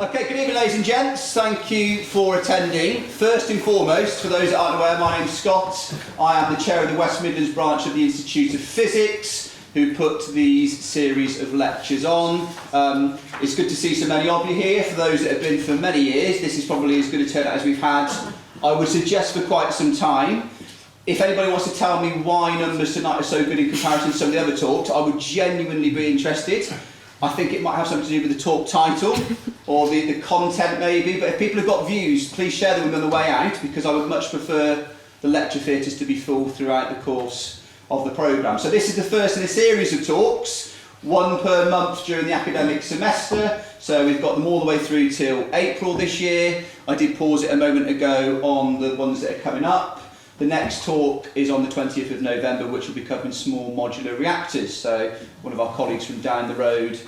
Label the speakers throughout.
Speaker 1: Okay, good evening ladies and gents, thank you for attending. First and foremost, for those that aren't aware, my name's Scott. I am the chair of the West Midlands branch of the Institute of Physics, who put these series of lectures on. It's good to see so many of you here. For those that have been for many years, this is probably as good a turnout as we've had, I would suggest, for quite some time. If anybody wants to tell me why numbers tonight are so good in comparison to some of the other talks, I would genuinely be interested. I think it might have something to do with the talk title or the content maybe, but if people have got views, please share them with me on the way out, because I would much prefer the lecture theatres to be full throughout the course of the programme. So this is the first in a series of talks, one per month during the academic semester. So we've got them all the way through till April this year. I did pause it a moment ago on the ones that are coming up. The next talk is on the 20th of November, which will be covering small modular reactors. So one of our colleagues from down the road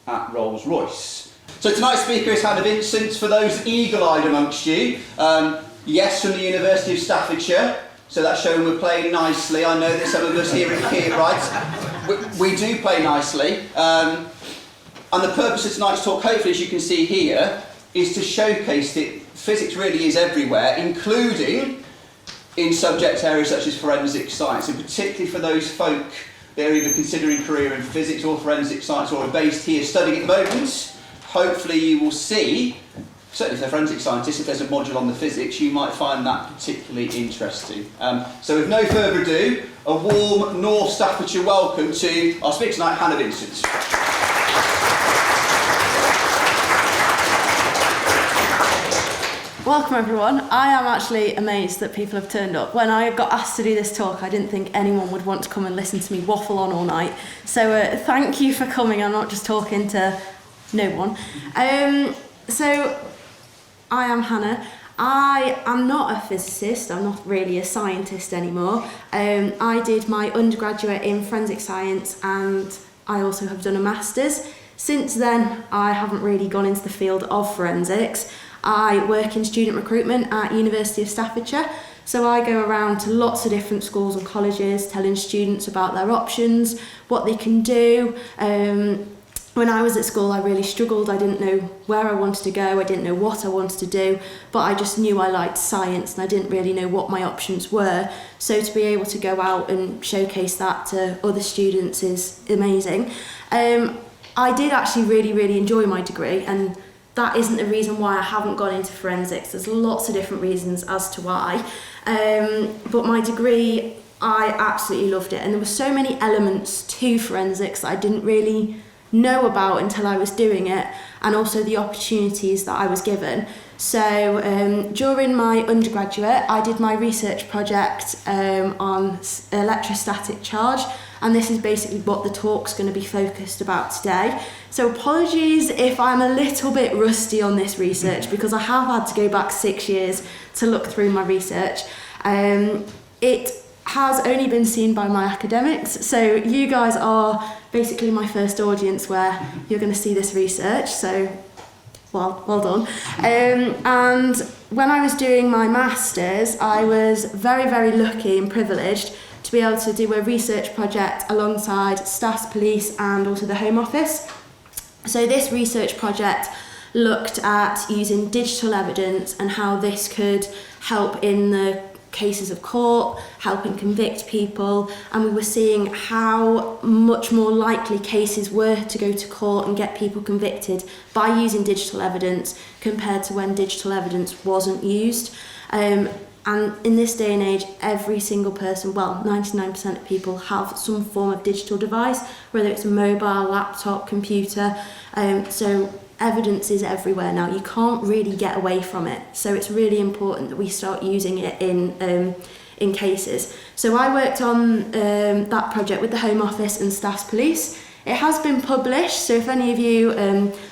Speaker 1: at Rolls-Royce. So tonight's speaker is Hannah Vincent. For those eagle-eyed amongst you, yes, from the University of Staffordshire. So that's showing we're playing nicely. I know that some of us here at Keele, right? We do play nicely. And the purpose of tonight's talk, hopefully, as you can see here, is to showcase that physics really is everywhere, including in subject areas such as forensic science, and particularly for those folk that are either considering a career in physics or forensic science or are based here studying at the moment. Hopefully you will see, certainly if they're forensic scientists, if there's a module on the physics, you might find that particularly interesting. So with no further ado, a warm North Staffordshire welcome to our speaker tonight, Hannah Vincent.
Speaker 2: Welcome everyone. I am actually amazed that people have turned up. When I got asked to do this talk, I didn't think anyone would want to come and listen to me waffle on all night. So thank you for coming. I'm not just talking to no one. So I am Hannah. I am not a physicist. I'm not really a scientist anymore. I did my undergraduate in forensic science and I also have done a master's. Since then, I haven't really gone into the field of forensics. I work in student recruitment at University of Staffordshire, so I go around to lots of different schools and colleges telling students about their options, what they can do. When I was at school, I really struggled. I didn't know where I wanted to go, I didn't know what I wanted to do, but I just knew I liked science and I didn't really know what my options were. So to be able to go out and showcase that to other students is amazing. I did actually really enjoy my degree, and that isn't the reason why I haven't gone into forensics. There's lots of different reasons as to why. But my degree, I absolutely loved it. And there were so many elements to forensics that I didn't really know about until I was doing it, and also the opportunities that I was given. So during my undergraduate, I did my research project on electrostatic charge. And this is basically what the talk's going to be focused about today. So apologies if I'm a little bit rusty on this research, because I have had to go back 6 years to look through my research. It has only been seen by my academics, so you guys are basically my first audience where you're going to see this research, so well done. And when I was doing my master's, I was very lucky and privileged to be able to do a research project alongside Staffs Police and also the Home Office. So this research project looked at using digital evidence and how this could help in the cases of court, helping convict people, and we were seeing how much more likely cases were to go to court and get people convicted by using digital evidence compared to when digital evidence wasn't used. And in this day and age, every single person, well, 99% of people have some form of digital device, whether it's a mobile, laptop, computer. So evidence is everywhere now. You can't really get away from it. So it's really important that we start using it in cases. So I worked on that project with the Home Office and Staffs Police. It has been published, so if any of you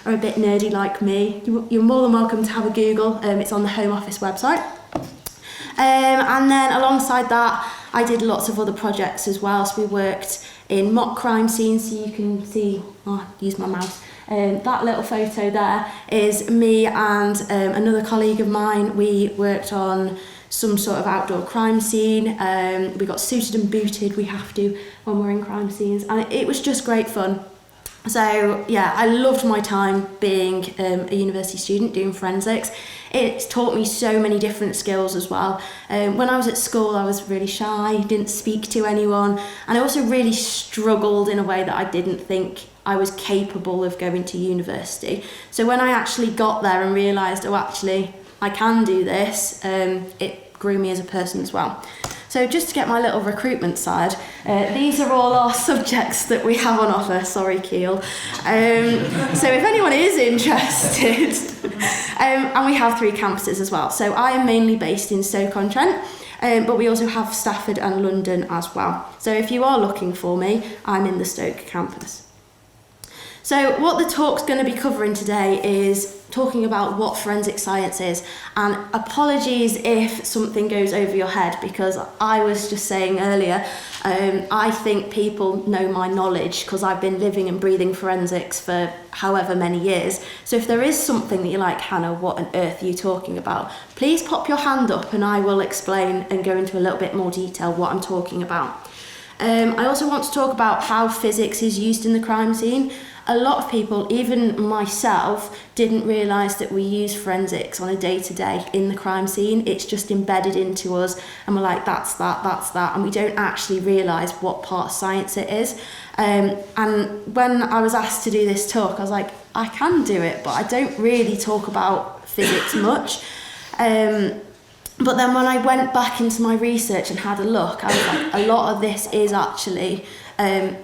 Speaker 2: are a bit nerdy like me, you're more than welcome to have a Google. It's on the Home Office website. And then alongside that, I did lots of other projects as well. So we worked in mock crime scenes, so you can see, use my mouse. That little photo there is me and another colleague of mine. We worked on some sort of outdoor crime scene. We got suited and booted, we have to, when we're in crime scenes. And it was just great fun. So yeah, I loved my time being a university student doing forensics. It's taught me so many different skills as well. When I was at school, I was really shy, didn't speak to anyone, and I also really struggled in a way that I didn't think I was capable of going to university. So when I actually got there and realised, oh, actually, I can do this, it grew me as a person as well. So just to get my little recruitment side, these are all our subjects that we have on offer. Sorry, Keele. So if anyone is interested, and we have 3 campuses as well. So I am mainly based in Stoke-on-Trent, but we also have Stafford and London as well. So if you are looking for me, I'm in the Stoke campus. So what the talk's going to be covering today is talking about what forensic science is, and apologies if something goes over your head, because I was just saying earlier, I think people know my knowledge because I've been living and breathing forensics for however many years. So if there is something that you're like, Hannah, what on earth are you talking about? Please pop your hand up and I will explain and go into a little bit more detail what I'm talking about. I also want to talk about how physics is used in the crime scene. A lot of people, even myself, didn't realise that we use forensics on a day-to-day in the crime scene. It's just embedded into us and we're like, that's that, and we don't actually realise what part of science it is. And when I was asked to do this talk, I was like, I can do it, but I don't really talk about physics much. But then when I went back into my research and had a look, I was like, a lot of this is actually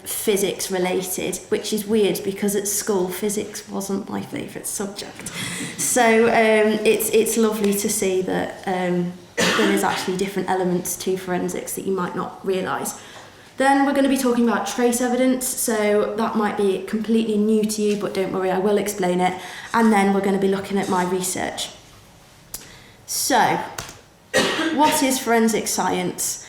Speaker 2: physics related, which is weird because at school physics wasn't my favourite subject. So it's lovely to see that there is actually different elements to forensics that you might not realise. Then we're going to be talking about trace evidence, so that might be completely new to you, but don't worry, I will explain it. And then we're going to be looking at my research. So, what is forensic science?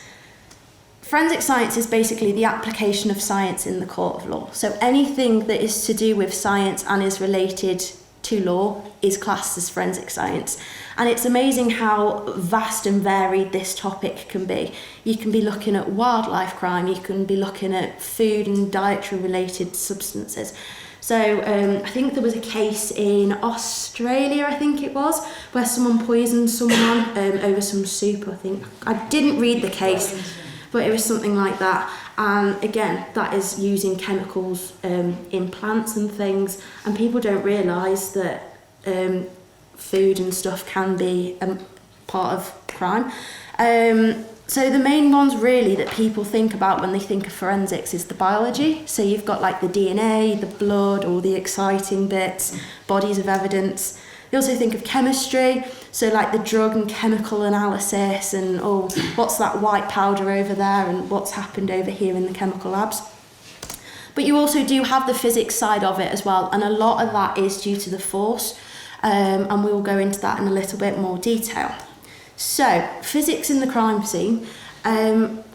Speaker 2: Forensic science is basically the application of science in the court of law. So anything that is to do with science and is related to law is classed as forensic science. And it's amazing how vast and varied this topic can be. You can be looking at wildlife crime, you can be looking at food and dietary related substances. So I think there was a case in Australia, I think it was, where someone poisoned someone over some soup, I think. I didn't read the case, but it was something like that. And again, that is using chemicals in plants and things, and people don't realise that food and stuff can be part of crime. So the main ones really that people think about when they think of forensics is the biology. So you've got like the DNA, the blood, all the exciting bits, bodies of evidence. They also think of chemistry, so like the drug and chemical analysis and what's that white powder over there and what's happened over here in the chemical labs. But you also do have the physics side of it as well, and a lot of that is due to the force, and we will go into that in a little bit more detail. So, physics in the crime scene,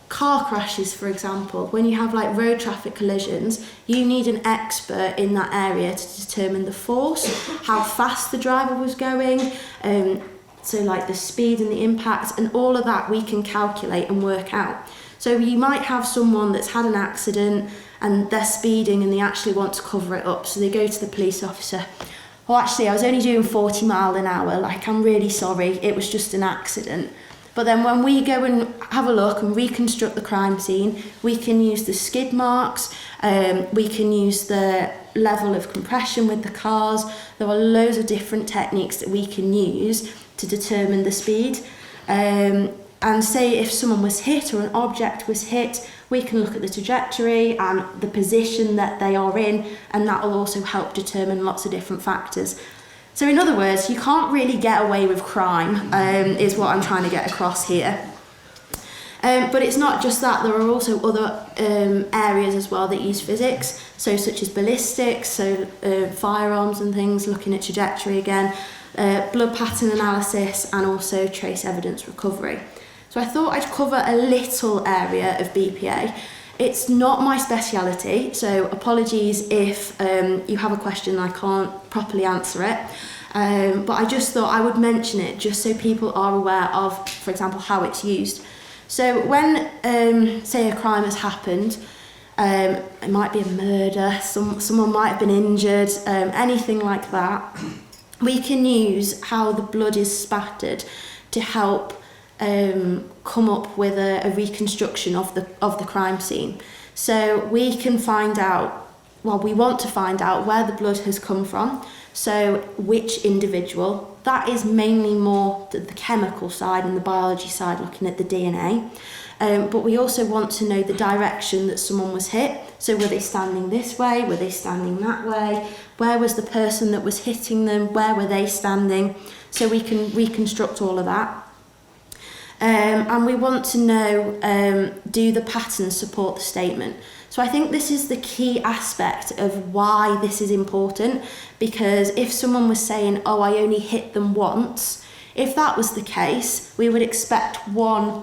Speaker 2: car crashes for example, when you have like road traffic collisions, you need an expert in that area to determine the force, how fast the driver was going, so like the speed and the impact, and all of that we can calculate and work out. So you might have someone that's had an accident and they're speeding and they actually want to cover it up, so they go to the police officer. Oh, actually, I was only doing 40 miles an hour, like, I'm really sorry, it was just an accident. But then when we go and have a look and reconstruct the crime scene, we can use the skid marks, we can use the level of compression with the cars. There are loads of different techniques that we can use to determine the speed. And say if someone was hit or an object was hit, we can look at the trajectory and the position that they are in, and that will also help determine lots of different factors. So in other words, you can't really get away with crime, is what I'm trying to get across here. But it's not just that, there are also other areas as well that use physics, so such as ballistics, so firearms and things, looking at trajectory again, blood pattern analysis, and also trace evidence recovery. So I thought I'd cover a little area of BPA. It's not my speciality, so apologies if you have a question and I can't properly answer it. But I just thought I would mention it just so people are aware of, for example, how it's used. So when, say, a crime has happened, It might be a murder, someone might have been injured, anything like that. We can use how the blood is spattered to help come up with a reconstruction of the crime scene. So we can find out, well, we want to find out where the blood has come from, so which individual. That is mainly more the chemical side and the biology side, looking at the DNA. But we also want to know the direction that someone was hit. So were they standing this way? Were they standing that way? Where was the person that was hitting them? Where were they standing? So we can reconstruct all of that. And we want to know, do the patterns support the statement? So I think this is the key aspect of why this is important, because if someone was saying, oh, I only hit them once, if that was the case, we would expect one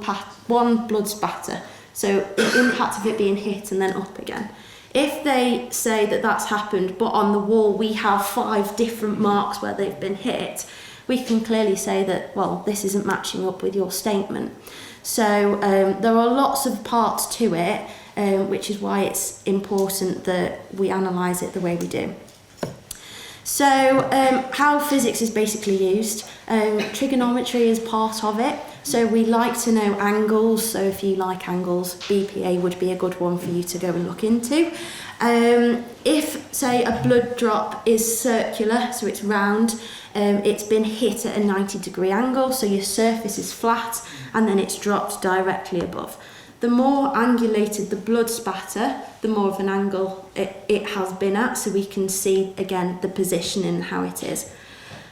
Speaker 2: blood spatter, so the impact of it being hit and then up again. If they say that that's happened, but on the wall we have 5 different marks where they've been hit, we can clearly say that, well, this isn't matching up with your statement. So there are lots of parts to it, which is why it's important that we analyse it the way we do. So how physics is basically used, trigonometry is part of it. So we like to know angles, so if you like angles, BPA would be a good one for you to go and look into. If, say, a blood drop is circular, so it's round, it's been hit at a 90-degree angle, so your surface is flat, and then it's dropped directly above. The more angulated the blood spatter, the more of an angle it has been at, so we can see, again, the position and how it is.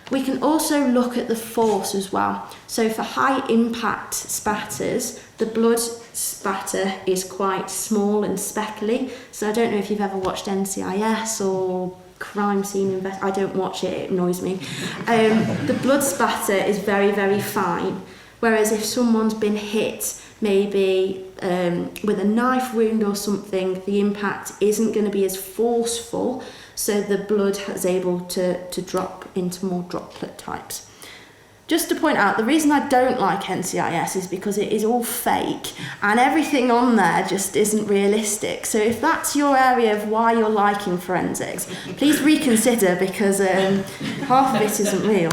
Speaker 2: We can also look at the force as well. So for high impact spatters, the blood spatter is quite small and speckly. So I don't know if you've ever watched NCIS or Crime Scene I don't watch it, it annoys me. The blood spatter is very, very fine. Whereas if someone's been hit, maybe with a knife wound or something, the impact isn't going to be as forceful, so the blood is able to drop into more droplet types. Just to point out, the reason I don't like NCIS is because it is all fake and everything on there just isn't realistic. So if that's your area of why you're liking forensics, please reconsider, because half of it isn't real.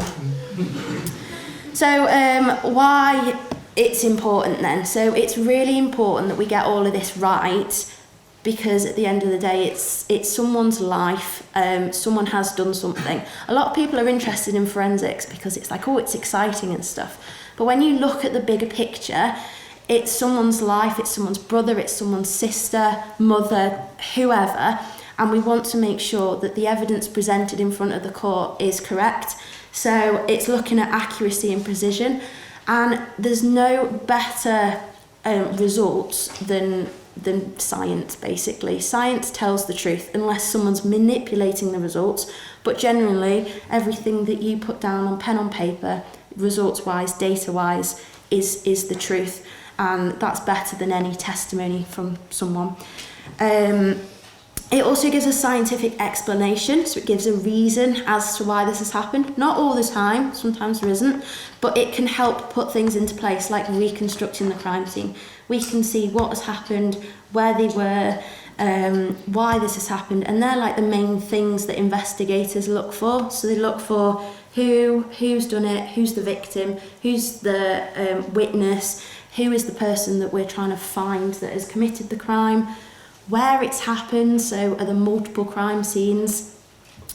Speaker 2: So why it's important then? So it's really important that we get all of this right, because at the end of the day it's someone's life, someone has done something. A lot of people are interested in forensics because it's like, oh, it's exciting and stuff. But when you look at the bigger picture, it's someone's life, it's someone's brother, it's someone's sister, mother, whoever, and we want to make sure that the evidence presented in front of the court is correct. So it's looking at accuracy and precision, and there's no better results than science, basically. Science tells the truth unless someone's manipulating the results, but generally everything that you put down on pen on paper, results-wise, data-wise, is the truth, and that's better than any testimony from someone. It also gives a scientific explanation, so it gives a reason as to why this has happened. Not all the time, sometimes there isn't, but it can help put things into place, like reconstructing the crime scene. We can see what has happened, where they were, why this has happened, and they're like the main things that investigators look for. So they look for who's done it, who's the victim, who's the witness, who is the person that we're trying to find that has committed the crime, where it's happened, so are there multiple crime scenes,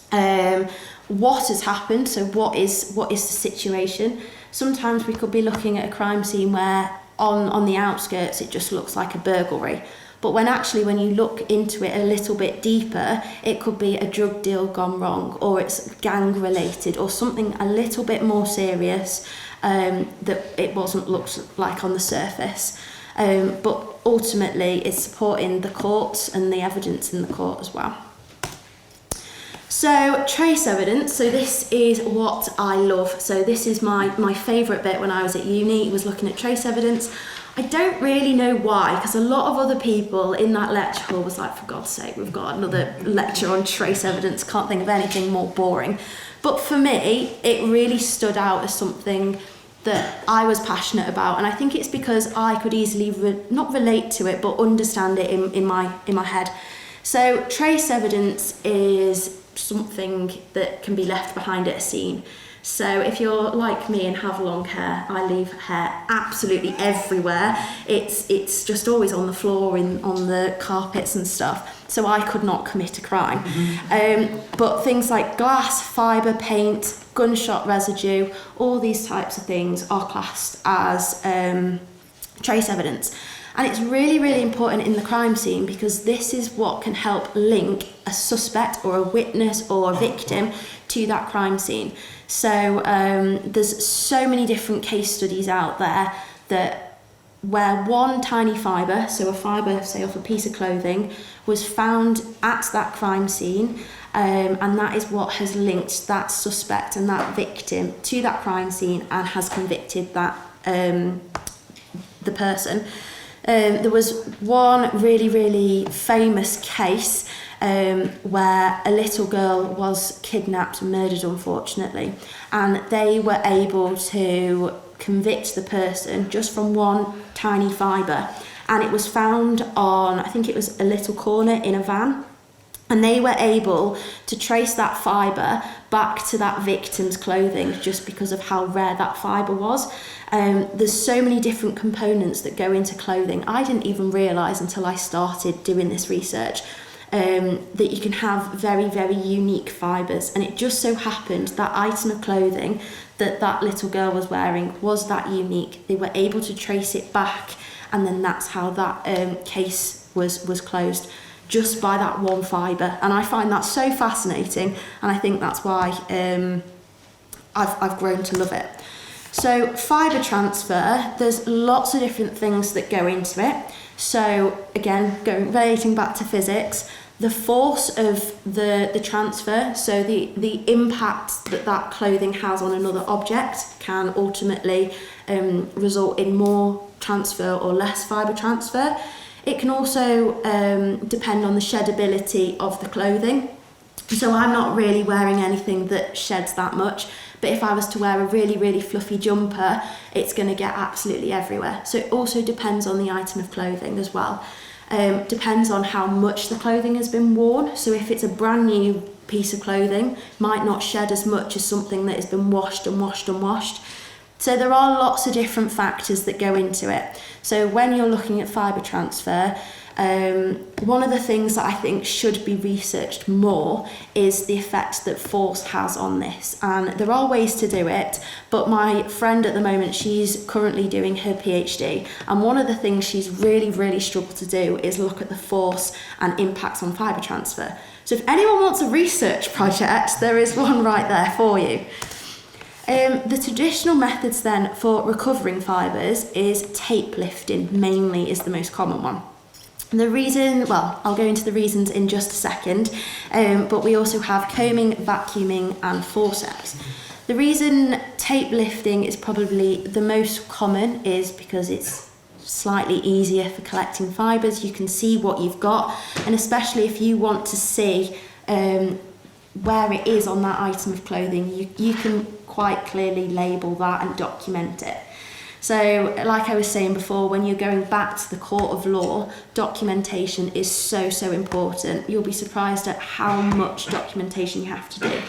Speaker 2: what has happened, so what is the situation. Sometimes we could be looking at a crime scene where on the outskirts it just looks like a burglary, but when you look into it a little bit deeper, it could be a drug deal gone wrong, or it's gang related, or something a little bit more serious that it wasn't looked like on the surface. But ultimately it's supporting the courts and the evidence in the court as well. So trace evidence, so this is what I love. So this is my favourite bit when I was at uni, was looking at trace evidence. I don't really know why, because a lot of other people in that lecture hall was like, for God's sake, we've got another lecture on trace evidence, can't think of anything more boring. But for me, it really stood out as something that I was passionate about, and I think it's because I could easily not relate to it, but understand it in my head. So trace evidence is something that can be left behind at a scene. So if you're like me and have long hair, I leave hair absolutely everywhere. It's just always on the floor, on the carpets and stuff. So I could not commit a crime. But things like glass, fibre, paint, gunshot residue, all these types of things are classed as trace evidence. And it's really, really important in the crime scene because this is what can help link a suspect or a witness or a victim to that crime scene. So there's so many different case studies out there that where one tiny fibre, so a fibre, say, off a piece of clothing, was found at that crime scene, and that is what has linked that suspect and that victim to that crime scene and has convicted that the person. There was one really, really famous case where a little girl was kidnapped and murdered, unfortunately, and they were able to convict the person just from one tiny fibre, and it was found on, I think it was a little corner in a van, and they were able to trace that fibre back to that victim's clothing just because of how rare that fibre was. There's so many different components that go into clothing. I didn't even realise until I started doing this research that you can have very, very unique fibres, and it just so happened that item of clothing that little girl was wearing was that unique. They were able to trace it back, and then that's how that case was closed, just by that one fibre. And I find that so fascinating, and I think that's why I've grown to love it. So fibre transfer, there's lots of different things that go into it. So again, relating back to physics, the force of the transfer, so the impact that clothing has on another object can ultimately result in more transfer or less fibre transfer. It can also depend on the sheddability of the clothing. So I'm not really wearing anything that sheds that much, but if I was to wear a really, really fluffy jumper, it's going to get absolutely everywhere. So it also depends on the item of clothing as well. Depends on how much the clothing has been worn. So if it's a brand new piece of clothing, might not shed as much as something that has been washed and washed and washed. So there are lots of different factors that go into it. So when you're looking at fibre transfer, one of the things that I think should be researched more is the effect that force has on this. And there are ways to do it, but my friend at the moment, she's currently doing her PhD, and one of the things she's really, really struggled to do is look at the force and impacts on fibre transfer. So if anyone wants a research project, there is one right there for you. The traditional methods then for recovering fibres is tape lifting, mainly is the most common one. The reason, well, I'll go into the reasons in just a second, but we also have combing, vacuuming and forceps. The reason tape lifting is probably the most common is because it's slightly easier for collecting fibres. You can see what you've got, and especially if you want to see where it is on that item of clothing, you can quite clearly label that and document it. So, like I was saying before, when you're going back to the court of law, documentation is so, so important. You'll be surprised at how much documentation you have to do.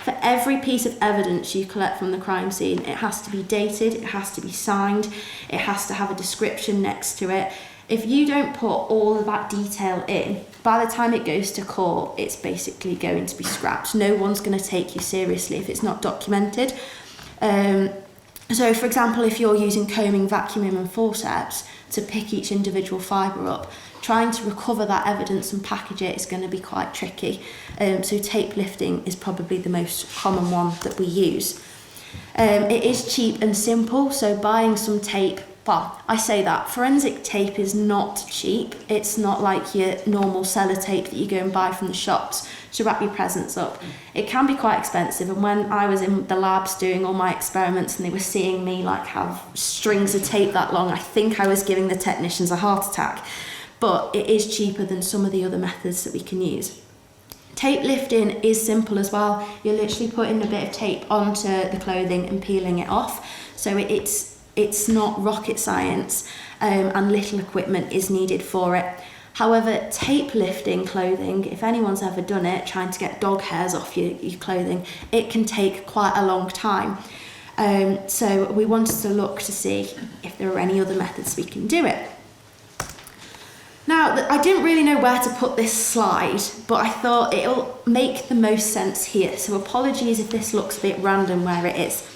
Speaker 2: For every piece of evidence you collect from the crime scene, it has to be dated, it has to be signed, it has to have a description next to it. If you don't put all of that detail in, by the time it goes to court, it's basically going to be scrapped. No one's going to take you seriously if it's not documented. So, for example, if you're using combing, vacuuming and forceps to pick each individual fibre up, trying to recover that evidence and package it is going to be quite tricky. So tape lifting is probably the most common one that we use. It is cheap and simple, so buying some tape, well, I say that, forensic tape is not cheap. It's not like your normal sellotape that you go and buy from the shops to wrap your presents up. It can be quite expensive, and when I was in the labs doing all my experiments and they were seeing me like have strings of tape that long, I think I was giving the technicians a heart attack. But it is cheaper than some of the other methods that we can use. Tape lifting is simple as well. You're literally putting a bit of tape onto the clothing and peeling it off. So it's not rocket science, and little equipment is needed for it. However, tape lifting clothing, if anyone's ever done it, trying to get dog hairs off your clothing, it can take quite a long time. So we wanted to look to see if there are any other methods we can do it. Now, I didn't really know where to put this slide, but I thought it'll make the most sense here. So apologies if this looks a bit random where it is.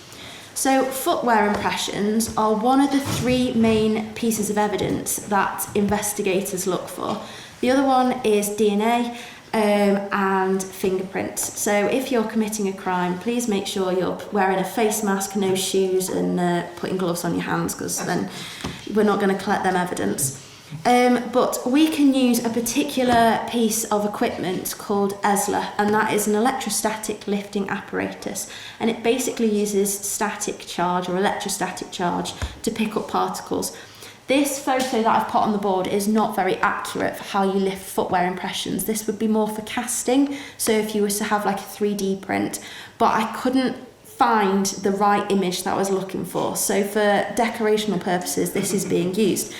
Speaker 2: So footwear impressions are one of the three main pieces of evidence that investigators look for. The other one is DNA and fingerprints. So if you're committing a crime, please make sure you're wearing a face mask, no shoes, and putting gloves on your hands, because then we're not going to collect them evidence. But we can use a particular piece of equipment called ESLA, and that is an electrostatic lifting apparatus, and it basically uses static charge or electrostatic charge to pick up particles. This photo that I've put on the board is not very accurate for how you lift footwear impressions. This would be more for casting, so if you were to have like a 3D print, but I couldn't find the right image that I was looking for, so for decorational purposes this is being used.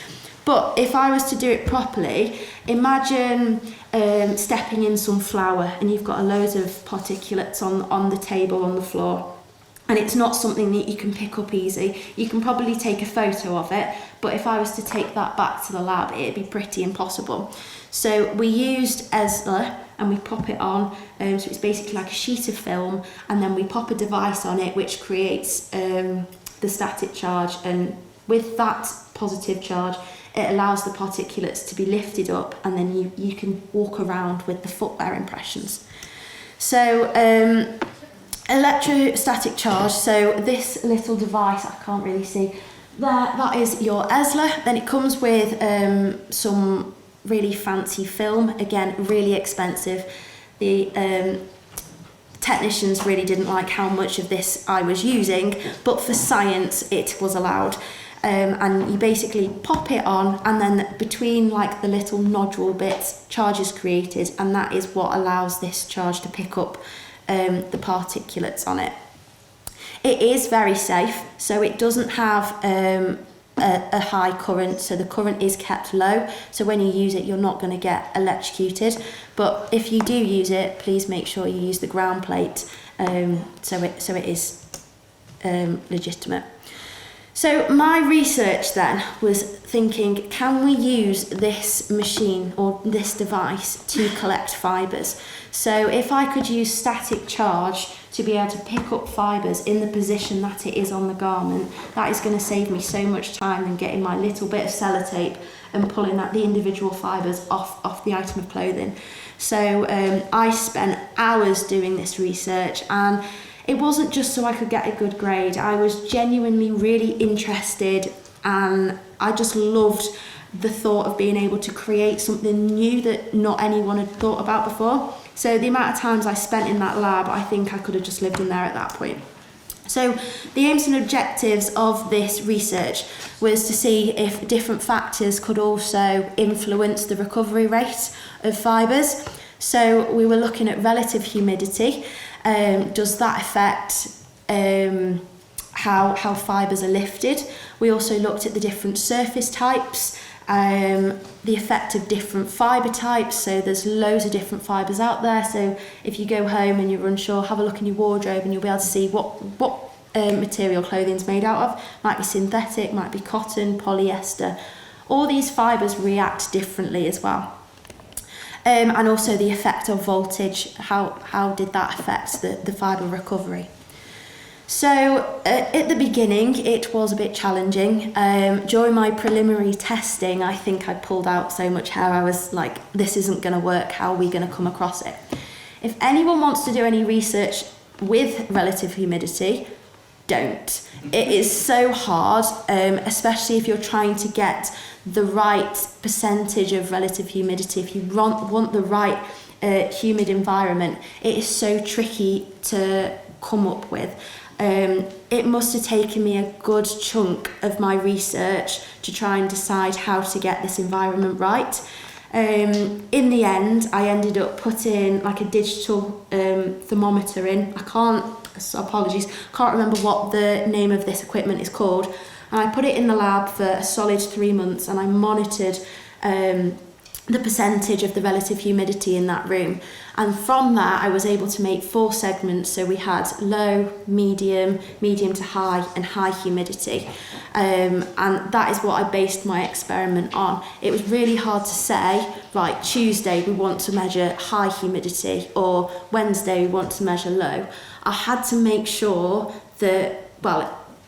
Speaker 2: But if I was to do it properly, imagine stepping in some flour and you've got a load of particulates on the table, on the floor, and it's not something that you can pick up easy. You can probably take a photo of it, but if I was to take that back to the lab, it'd be pretty impossible. So we used ESLA and we pop it on, so it's basically like a sheet of film, and then we pop a device on it which creates the static charge, and with that positive charge, it allows the particulates to be lifted up, and then you can walk around with the footwear impressions. So electrostatic charge, so this little device, I can't really see, that is your ESLA. Then it comes with some really fancy film, again really expensive. The technicians really didn't like how much of this I was using, but for science it was allowed. And you basically pop it on, and then between like the little nodule bits, charge is created, and that is what allows this charge to pick up the particulates on it. It is very safe, so it doesn't have a high current, so the current is kept low, so when you use it you're not going to get electrocuted. But if you do use it, please make sure you use the ground plate, so it is legitimate. So my research then was thinking, can we use this machine or this device to collect fibres? So if I could use static charge to be able to pick up fibres in the position that it is on the garment, that is going to save me so much time than getting my little bit of sellotape and pulling out the individual fibres off the item of clothing. So I spent hours doing this research, and it wasn't just so I could get a good grade. I was genuinely really interested, and I just loved the thought of being able to create something new that not anyone had thought about before. So the amount of times I spent in that lab, I think I could have just lived in there at that point. So the aims and objectives of this research was to see if different factors could also influence the recovery rate of fibres. So we were looking at relative humidity. Does that affect how fibres are lifted? We also looked at the different surface types, the effect of different fibre types. So there's loads of different fibres out there. So if you go home and you're unsure, have a look in your wardrobe and you'll be able to see what material clothing's made out of. Might be synthetic, might be cotton, polyester. All these fibres react differently as well. And also the effect of voltage, how did that affect the fibre recovery? So at the beginning it was a bit challenging. During my preliminary testing, I think I pulled out so much hair, I was like, this isn't going to work, how are we going to come across it? If anyone wants to do any research with relative humidity, don't. It is so hard, especially if you're trying to get the right percentage of relative humidity. If you want the right humid environment, it is so tricky to come up with. It must have taken me a good chunk of my research to try and decide how to get this environment right. In the end, I ended up putting like a digital thermometer in. Apologies, can't remember what the name of this equipment is called. And I put it in the lab for a solid 3 months, and I monitored the percentage of the relative humidity in that room. And from that, I was able to make 4 segments. So we had low, medium to high, and high humidity. And that is what I based my experiment on. It was really hard to say, right, Tuesday we want to measure high humidity, or Wednesday we want to measure low. I had to make sure that,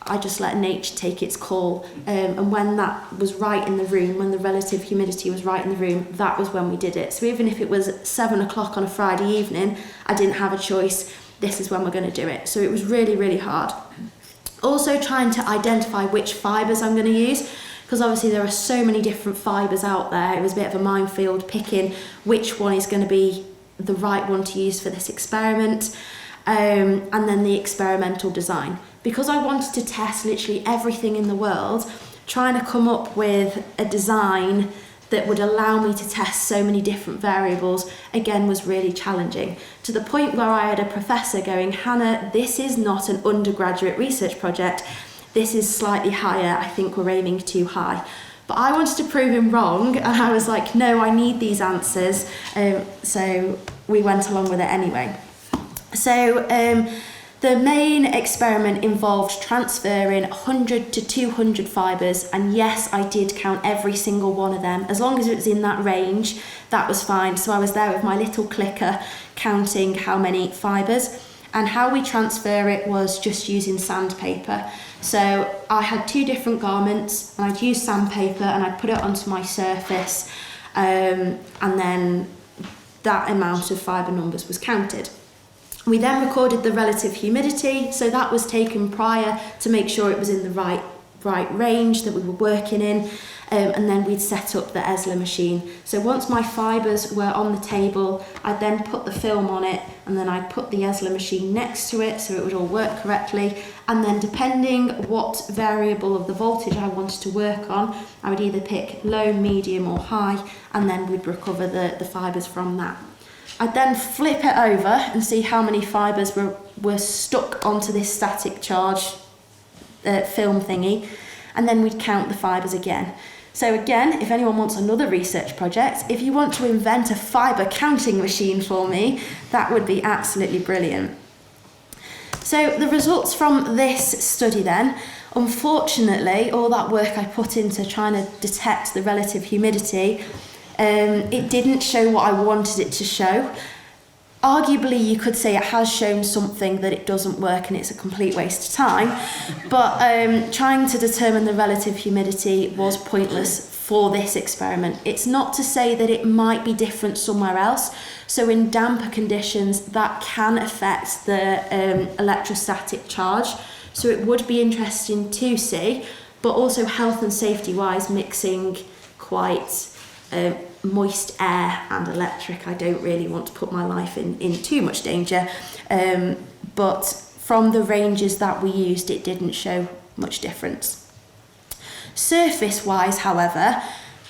Speaker 2: I just let nature take its call, and when that was right in the room, when the relative humidity was right in the room, that was when we did it. So even if it was 7 o'clock on a Friday evening, I didn't have a choice. This is when we're going to do it. So it was really, really hard. Also trying to identify which fibres I'm going to use, because obviously there are so many different fibres out there. It was a bit of a minefield picking which one is going to be the right one to use for this experiment. And then the experimental design. Because I wanted to test literally everything in the world, trying to come up with a design that would allow me to test so many different variables, again, was really challenging. To the point where I had a professor going, Hannah, this is not an undergraduate research project. This is slightly higher. I think we're aiming too high. But I wanted to prove him wrong, and I was like, no, I need these answers. So we went along with it anyway. So the main experiment involved transferring 100 to 200 fibres, and yes, I did count every single one of them. As long as it was in that range, that was fine. So I was there with my little clicker counting how many fibres, and how we transfer it was just using sandpaper. So I had 2 different garments, and I'd use sandpaper and I'd put it onto my surface, and then that amount of fibre numbers was counted. We then recorded the relative humidity, so that was taken prior to make sure it was in the right range that we were working in, and then we'd set up the ESLA machine. So once my fibres were on the table, I'd then put the film on it, and then I'd put the ESLA machine next to it so it would all work correctly, and then depending what variable of the voltage I wanted to work on, I would either pick low, medium or high, and then we'd recover the fibres from that. I'd then flip it over and see how many fibres were stuck onto this static charge film thingy, and then we'd count the fibres again. So again, if anyone wants another research project, if you want to invent a fibre counting machine for me, that would be absolutely brilliant. So the results from this study then, unfortunately, all that work I put into trying to detect the relative humidity, it didn't show what I wanted it to show. Arguably, you could say it has shown something that it doesn't work and it's a complete waste of time, but trying to determine the relative humidity was pointless for this experiment. It's not to say that it might be different somewhere else. So in damper conditions, that can affect the electrostatic charge. So it would be interesting to see, but also health and safety wise, mixing quite moist air and electric, I don't really want to put my life in too much danger, but from the ranges that we used, it didn't show much difference. Surface wise, however,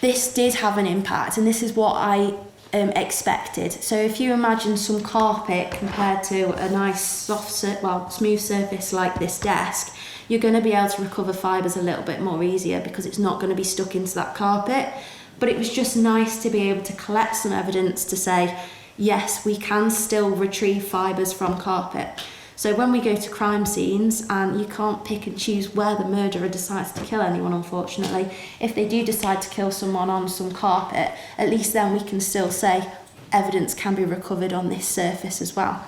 Speaker 2: this did have an impact, and this is what I expected. So if you imagine some carpet compared to a nice smooth surface like this desk, you're going to be able to recover fibres a little bit more easier because it's not going to be stuck into that carpet. But it was just nice to be able to collect some evidence to say, yes, we can still retrieve fibres from carpet. So when we go to crime scenes, and you can't pick and choose where the murderer decides to kill anyone, unfortunately, if they do decide to kill someone on some carpet, at least then we can still say evidence can be recovered on this surface as well.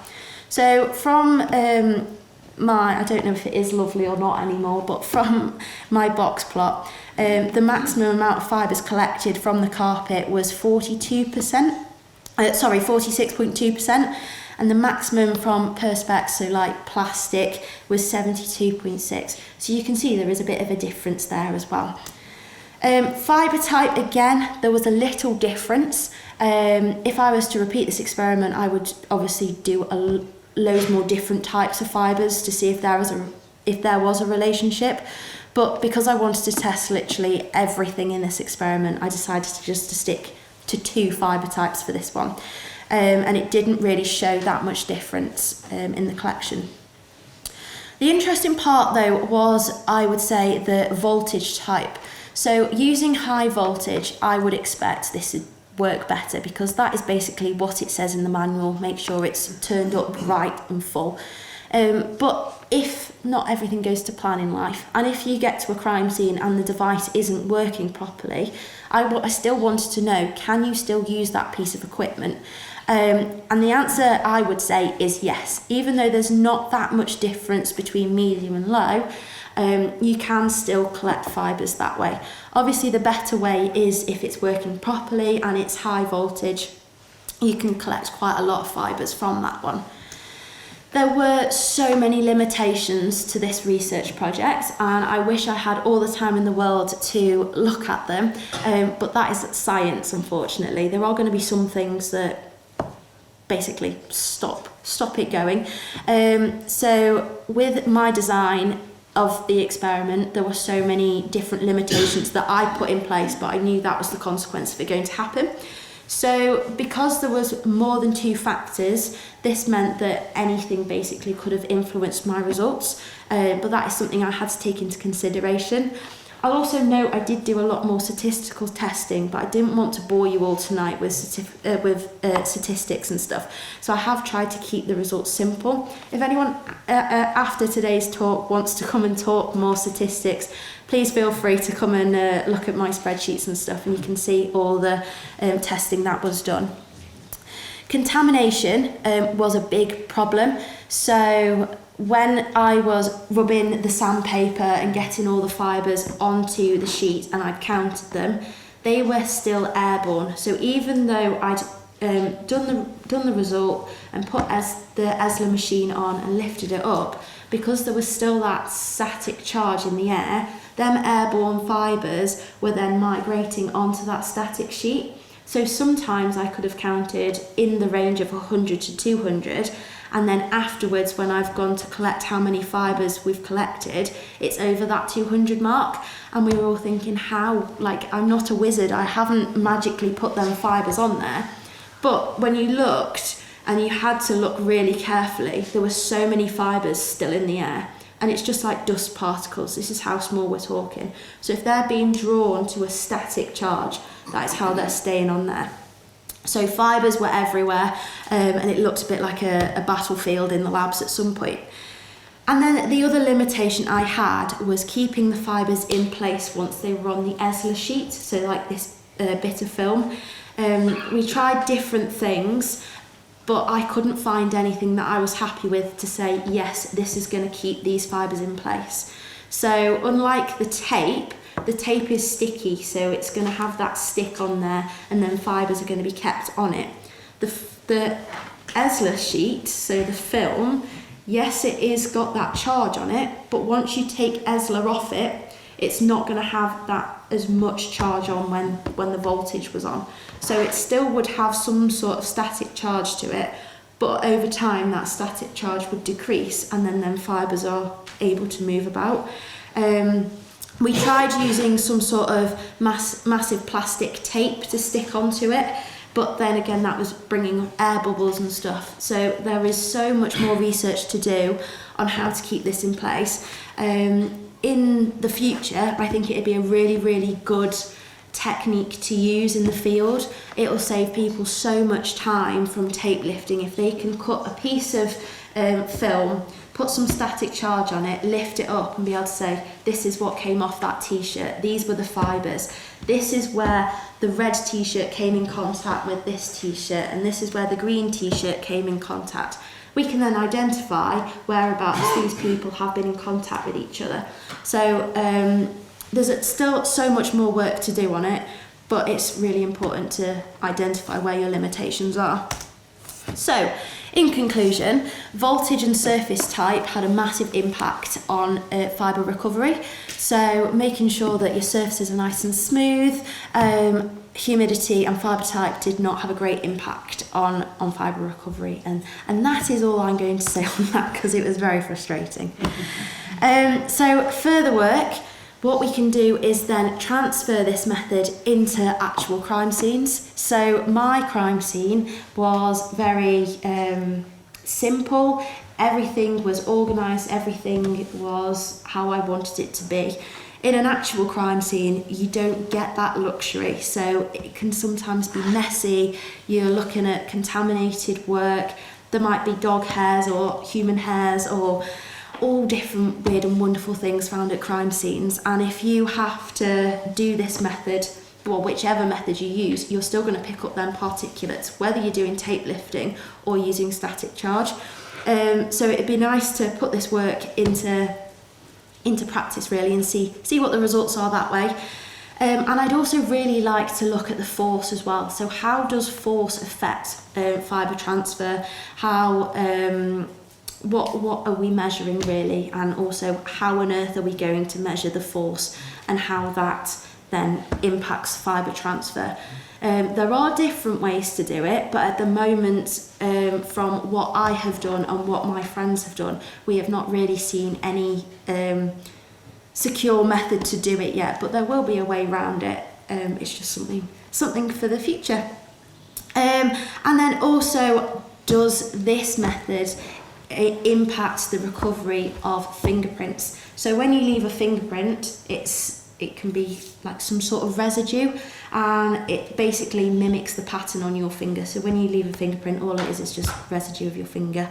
Speaker 2: So from I don't know if it is lovely or not anymore, but from my box plot, the maximum amount of fibres collected from the carpet was 46.2%, and the maximum from perspex, so like plastic, was 72.6%. So you can see there is a bit of a difference there as well. Fibre type, again, there was a little difference. If I was to repeat this experiment, I would obviously do loads more different types of fibres to see if there was a relationship, but because I wanted to test literally everything in this experiment, I decided to stick to 2 fibre types for this one. And it didn't really show that much difference in the collection. The interesting part though was, I would say, the voltage type. So using high voltage, I would expect this would work better, because that is basically what it says in the manual. Make sure it's turned up right and full. But if not everything goes to plan in life, and if you get to a crime scene and the device isn't working properly, I still wanted to know, can you still use that piece of equipment? And the answer, I would say, is yes. Even though there's not that much difference between medium and low, you can still collect fibres that way. Obviously, the better way is if it's working properly and it's high voltage, you can collect quite a lot of fibres from that one. There were so many limitations to this research project, and I wish I had all the time in the world to look at them, but that is science, unfortunately. There are going to be some things that basically stop it going. So with my design of the experiment, there were so many different limitations that I put in place, but I knew that was the consequence of it going to happen. So because there was more than 2 factors, this meant that anything basically could have influenced my results, but that is something I had to take into consideration. I'll also note I did do a lot more statistical testing, but I didn't want to bore you all tonight with statistics and stuff. So I have tried to keep the results simple. If anyone after today's talk wants to come and talk more statistics, please feel free to come and look at my spreadsheets and stuff, and you can see all the testing that was done. Contamination was a big problem. So when I was rubbing the sandpaper and getting all the fibres onto the sheet and I'd counted them, they were still airborne. So even though I'd done the result and put the ESLA machine on and lifted it up, because there was still that static charge in the air, them airborne fibres were then migrating onto that static sheet. So sometimes I could have counted in the range of 100 to 200, and then afterwards, when I've gone to collect how many fibres we've collected, it's over that 200 mark. And we were all thinking, how? Like, I'm not a wizard, I haven't magically put them fibres on there. But when you looked, and you had to look really carefully, there were so many fibres still in the air. And it's just like dust particles. This is how small we're talking. So if they're being drawn to a static charge, that is how they're staying on there. So fibres were everywhere, and it looked a bit like a battlefield in the labs at some point. And then the other limitation I had was keeping the fibres in place once they were on the ESLA sheet, so like this bit of film. We tried different things, but I couldn't find anything that I was happy with to say, yes, this is going to keep these fibres in place. So unlike the tape is sticky, so it's going to have that stick on there, and then fibres are going to be kept on it. The ESLA sheet, so the film, yes, it is got that charge on it, but once you take ESLA off it, it's not going to have that as much charge on when the voltage was on. So it still would have some sort of static charge to it, but over time that static charge would decrease, and then fibres are able to move about. We tried using some sort of massive plastic tape to stick onto it, but then again that was bringing air bubbles and stuff. So there is so much more research to do on how to keep this in place. In the future, I think it'd be a really, really good technique to use in the field. It'll save people so much time from tape lifting if they can cut a piece of film, put some static charge on it, lift it up and be able to say, this is what came off that t-shirt, these were the fibres, this is where the red t-shirt came in contact with this t-shirt, and this is where the green t-shirt came in contact. We can then identify whereabouts these people have been in contact with each other. So there's still so much more work to do on it, but it's really important to identify where your limitations are. So, in conclusion, voltage and surface type had a massive impact on fibre recovery. So making sure that your surfaces are nice and smooth, humidity and fibre type did not have a great impact on fibre recovery. And that is all I'm going to say on that, because it was very frustrating. So further work, what we can do is then transfer this method into actual crime scenes. So my crime scene was very simple. Everything was organised, everything was how I wanted it to be. In an actual crime scene, you don't get that luxury, so it can sometimes be messy. You're looking at contaminated work. There might be dog hairs or human hairs or all different weird and wonderful things found at crime scenes. And if you have to do this method, or whichever method you use, you're still going to pick up them particulates, whether you're doing tape lifting or using static charge. So it'd be nice to put this work into practice really and see what the results are that way. And I'd also really like to look at the force as well. So how does force affect fibre transfer? How what are we measuring really? And also how on earth are we going to measure the force and how that then impacts fibre transfer? There are different ways to do it, but at the moment, from what I have done and what my friends have done, we have not really seen any secure method to do it yet, but there will be a way around it. It's just something for the future. And then also, does this method impact the recovery of fingerprints? So when you leave a fingerprint, it can be like some sort of residue, and it basically mimics the pattern on your finger. So when you leave a fingerprint, all it is just residue of your finger.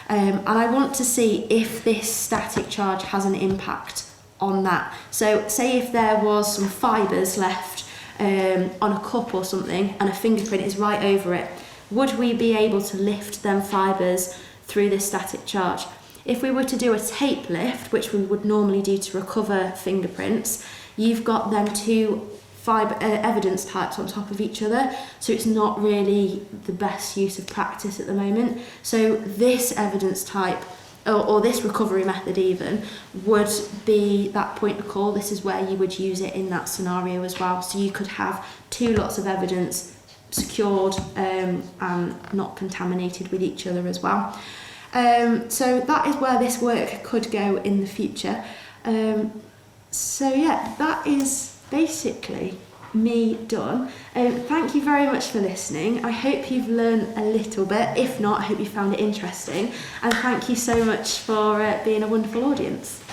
Speaker 2: And I want to see if this static charge has an impact on that. So say if there was some fibres left on a cup or something and a fingerprint is right over it, would we be able to lift them fibres through this static charge? If we were to do a tape lift, which we would normally do to recover fingerprints, you've got them two evidence types on top of each other, so it's not really the best use of practice at the moment. So this evidence type, or this recovery method even, would be that point of call. This is where you would use it in that scenario as well. So you could have two lots of evidence secured and not contaminated with each other as well. So that is where this work could go in the future. So yeah, that is basically me done. Thank you very much for listening. I hope you've learned a little bit. If not, I hope you found it interesting. And thank you so much for being a wonderful audience.